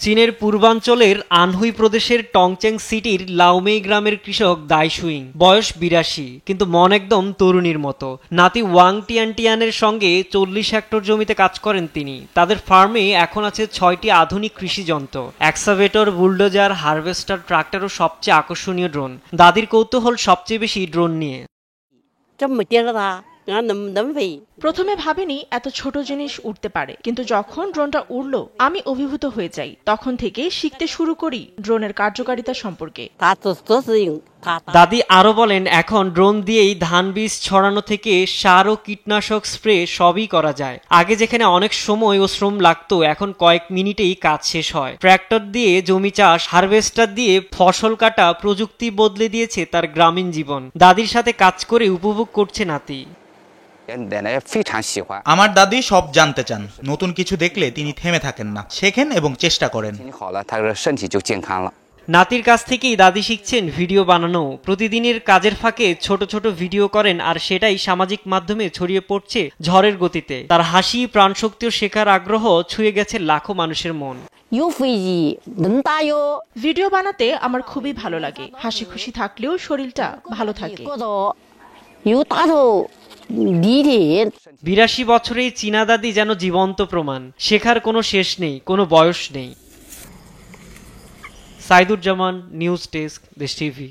চীনের পূর্বাঞ্চলের আনহুই প্রদেশের টংচেং সিটির লাওমেই গ্রামের কৃষক দাই সুইং, বয়স ৮২, কিন্তু মন একদম তরুণীর মতো। নাতি ওয়াং টিয়ানটিয়ানের সঙ্গে ৪০ হেক্টর জমিতে কাজ করেন তিনি। তাদের ফার্মে এখন আছে ৬টি আধুনিক কৃষি যন্ত্র, এক্সাভেটর, বুলডোজার, হারভেস্টার, ট্রাক্টর ও সবচেয়ে আকর্ষণীয় ড্রোন। দাদির কৌতূহল সবচেয়ে বেশি ড্রোন নিয়ে। প্রথমে ভাবিনি এত ছোট জিনিস উঠতে পারে, কিন্তু যখন ড্রোনটা উড়লো আমি অভিভূত হয়ে যাই। তখন থেকেই শিখতে শুরু করি ড্রোনের কার্যকারিতা সম্পর্কে। দাদি আরো বলেন, এখন ড্রোন দিয়েই ধান বীজ ছড়ানো থেকে সার ও কীটনাশক স্প্রে সবই করা যায়। আগে যেখানে অনেক সময় ও শ্রম লাগতো, এখন কয়েক মিনিটেই কাজ শেষ হয়। ট্র্যাক্টর দিয়ে জমি চাষ, হারভেস্টার দিয়ে ফসল কাটা, প্রযুক্তি বদলে দিয়েছে তার গ্রামীণ জীবন। দাদির সাথে কাজ করে উপভোগ করছে নাতি। আমার দাদি সব জানতে চান। নতুন কিছু দেখলে তিনি থেমে থাকেন না, শেখেন এবং চেষ্টা করেন। নাতির কাছ থেকেই দাদি শিখছেন ভিডিও বানানো। প্রতিদিনের কাজের ফাঁকে ছোট ছোট ভিডিও করেন, আর সেটাই সামাজিক মাধ্যমে ছড়িয়ে পড়ছে ঝড়ের গতিতে। তার হাসি, প্রাণশক্তি ও শেখার আগ্রহ ছুঁয়ে গেছে লাখো মানুষের মন। ভিডিও বানাতে আমার খুবই ভালো লাগে। হাসি খুশি থাকলেও শরীরটা ভালো থাকে। ৮২ বছরেই চীনা দাদি যেন জীবন্ত প্রমাণ। শেখার কোনো শেষ নেই, কোনো বয়স নেই। সাইদুজ্জামান, নিউজ ডেস্ক, দেশ টিভি।